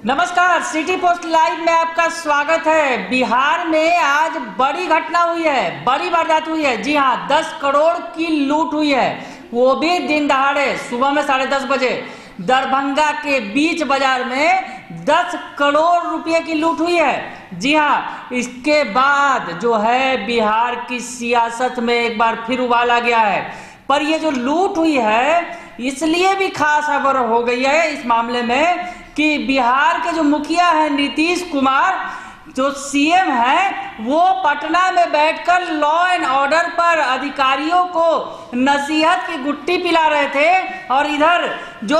नमस्कार, city post live में आपका स्वागत है। बिहार में आज बड़ी घटना हुई है, बड़ी वारदात हुई है। जी हाँ, 10 करोड़ की लूट हुई है, वो भी दिन दहाड़े सुबह में 10:30 बजे दरभंगा के बीच बाजार में 10 करोड़ रुपए की लूट हुई है। जी हाँ, इसके बाद जो है बिहार की सियासत में एक बार फिर उबाल आ गया है। पर ये जो लूट हुई है इसलिए भी खास खबर हो गई है इस मामले में कि बिहार के जो मुखिया हैं नीतीश कुमार, जो सीएम हैं, वो पटना में बैठकर लॉ एंड ऑर्डर पर अधिकारियों को नसीहत की गुट्टी पिला रहे थे और इधर जो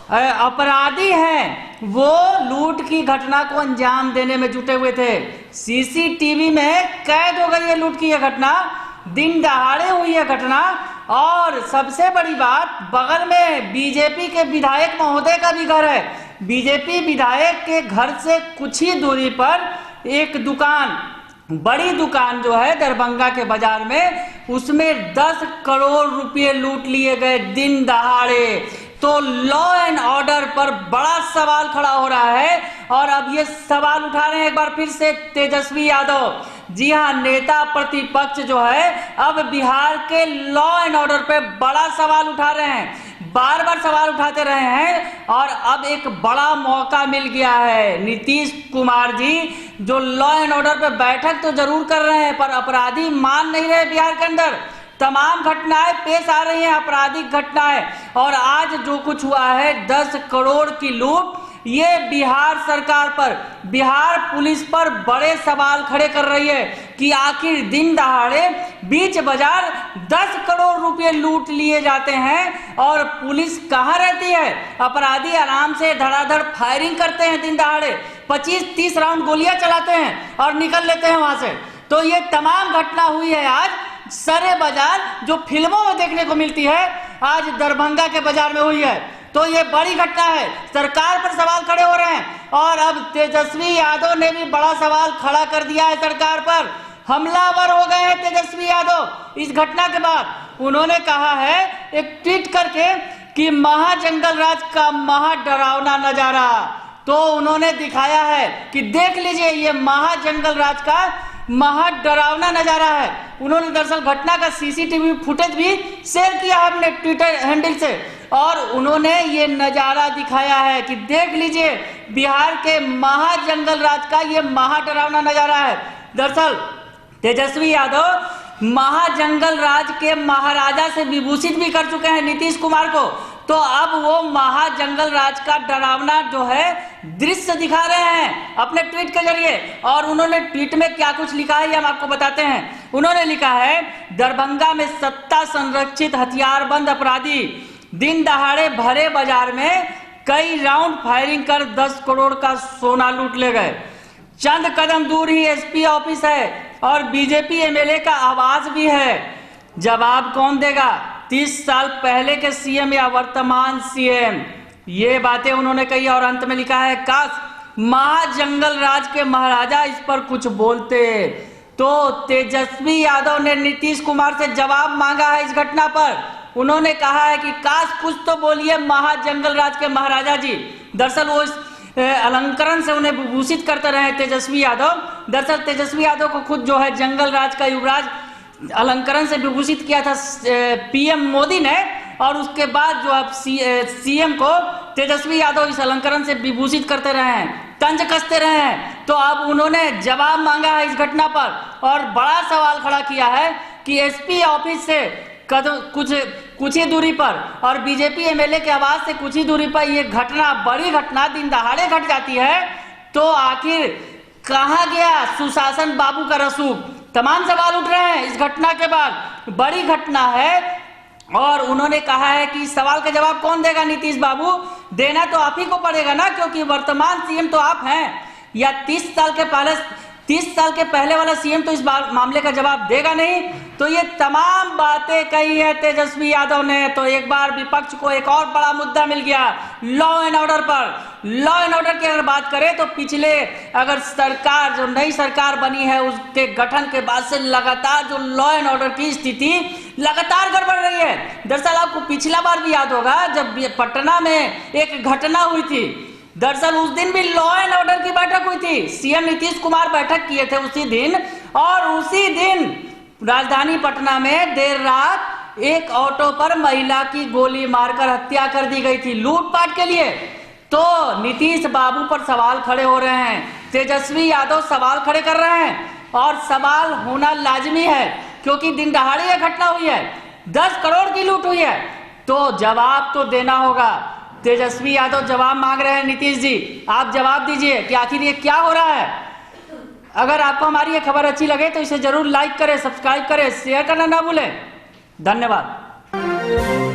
अपराधी हैं वो लूट की घटना को अंजाम देने में जुटे हुए थे। सीसीटीवी में कैद हो गई है लूट की यह घटना, दिन दहाड़े हुई है घटना। और सबसे बड़ी बात, बगल में बीजेपी के विधायक महोदय का भी घर है। बीजेपी विधायक के घर से कुछ ही दूरी पर एक दुकान, बड़ी दुकान जो है दरभंगा के बाजार में, उसमें 10 करोड़ रुपए लूट लिए गए दिन दहाड़े। तो लॉ एंड ऑर्डर पर बड़ा सवाल खड़ा हो रहा है और अब ये सवाल उठा रहे हैं एक बार फिर से तेजस्वी यादव। जी हाँ, नेता प्रतिपक्ष जो है अब बिहार के लॉ एंड ऑर्डर पे बड़ा सवाल उठा रहे हैं, बार बार सवाल उठाते रहे हैं और अब एक बड़ा मौका मिल गया है। नीतीश कुमार जी जो लॉ एंड ऑर्डर पे बैठक तो जरूर कर रहे हैं पर अपराधी मान नहीं रहे। बिहार के अंदर तमाम घटनाएं पेश आ रही हैं, आपराधिक घटनाएं, और आज जो कुछ हुआ है 10 करोड़ की लूट, ये बिहार सरकार पर, बिहार पुलिस पर बड़े सवाल खड़े कर रही है कि आखिर दिन दहाड़े बीच बाजार 10 करोड़ रुपए लूट लिए जाते हैं और पुलिस कहाँ रहती है। अपराधी आराम से धड़ाधड़ फायरिंग करते हैं, दिन दहाड़े 25-30 राउंड गोलियां चलाते हैं और निकल लेते हैं वहां से। तो ये तमाम घटना हुई है आज सरे बाजार, जो फिल्मों में देखने को मिलती है, आज दरभंगा के बाजार में हुई है। तो ये बड़ी घटना है, सरकार पर सवाल खड़े हो रहे हैं और अब तेजस्वी यादव ने भी बड़ा सवाल खड़ा कर दिया है सरकार पर। हमलावर हो गए हैं तेजस्वी यादव इस घटना के बाद। उन्होंने कहा है एक ट्वीट करके कि महाजंगल राज का महा डरावना नजारा, तो उन्होंने दिखाया है कि देख लीजिए ये महाजंगल राज का महा डरावना नजारा है। उन्होंने दरअसल घटना का सीसीटीवी फुटेज भी शेयर किया है अपने ट्विटर हैंडल से और उन्होंने ये नजारा दिखाया है कि देख लीजिए बिहार के महाजंगल राज का ये महा डरावना नजारा है। दरअसल तेजस्वी यादव महाजंगल राज के महाराजा से विभूषित भी कर चुके हैं नीतीश कुमार को, तो अब वो महाजंगल राज का डरावना जो है दृश्य दिखा रहे हैं अपने ट्वीट के जरिए। और उन्होंने ट्वीट में क्या कुछ लिखा है ये हम आपको बताते हैं। उन्होंने लिखा है, दरभंगा में सत्ता संरक्षित हथियारबंद अपराधी दिन दहाड़े भरे बाजार में कई राउंड फायरिंग कर 10 करोड़ का सोना लूट ले गए। चंद कदम दूर ही एसपी ऑफिस है और बीजेपी एमएलए का आवास भी है। जवाब कौन देगा, 30 साल पहले के सीएम या वर्तमान सीएम? ये बातें उन्होंने कही और अंत में लिखा है, काश महाजंगल राज के महाराजा इस पर कुछ बोलते। तो तेजस्वी यादव ने नीतीश कुमार से जवाब मांगा है इस घटना पर। उन्होंने कहा है कि काश कुछ तो बोलिए महाजंगल राज के महाराजा जी। दरअसल वो अलंकरण से उन्हें विभूषित करते रहे तेजस्वी यादव। दरअसल तेजस्वी यादव को खुद जो है जंगल राज का युवराज अलंकरण से विभूषित किया था पीएम मोदी ने, और उसके बाद जो अब सीएम को तेजस्वी यादव इस अलंकरण से विभूषित करते रहे हैं, तंज कसते रहे हैं। तो अब उन्होंने जवाब मांगा है इस घटना पर और बड़ा सवाल खड़ा किया है कि एसपी ऑफिस से कुछ ही दूरी पर और बीजेपी एमएलए के आवास से कुछ ही दूरी पर ये घटना, बड़ी घटना दिन दहाड़े घट जाती है, तो आखिर कहाँ गया सुशासन बाबू का रसूख? तमाम सवाल उठ रहे हैं इस घटना के बाद। बड़ी घटना है और उन्होंने कहा है कि इस सवाल का जवाब कौन देगा नीतीश बाबू? देना तो आप ही को पड़ेगा ना, क्योंकि वर्तमान सीएम तो आप हैं। या 30 साल के पहले वाला सीएम तो इस मामले का जवाब देगा नहीं। तो ये तमाम बातें कही है तेजस्वी यादव ने। तो एक बार विपक्ष को एक और बड़ा मुद्दा मिल गया लॉ एंड ऑर्डर पर। लॉ एंड ऑर्डर की अगर बात करें तो पिछले, अगर सरकार जो नई सरकार बनी है उसके गठन के बाद से लगातार जो लॉ एंड ऑर्डर की स्थिति लगातार गड़बड़ रही है। दरअसल आपको पिछला बार भी याद होगा जब पटना में एक घटना हुई थी दरअसल उस दिन भी लॉ एंड ऑर्डर की बैठक हुई थी, सीएम नीतीश कुमार बैठक किए थे उसी दिन, और उसी दिन राजधानी पटना में देर रात एक ऑटो पर महिला की गोली मारकर हत्या कर दी गई थी लूटपाट के लिए। तो नीतीश बाबू पर सवाल खड़े हो रहे हैं, तेजस्वी यादव सवाल खड़े कर रहे हैं, और सवाल होना लाजमी है क्योंकि दिन दहाड़े यह घटना हुई है, 10 करोड़ की लूट हुई है, तो जवाब तो देना होगा। तेजस्वी यादव जवाब मांग रहे हैं, नीतीश जी आप जवाब दीजिए कि आखिर ये क्या हो रहा है। अगर आपको हमारी ये खबर अच्छी लगे तो इसे जरूर लाइक करें, सब्सक्राइब करें, शेयर करना ना भूलें। धन्यवाद।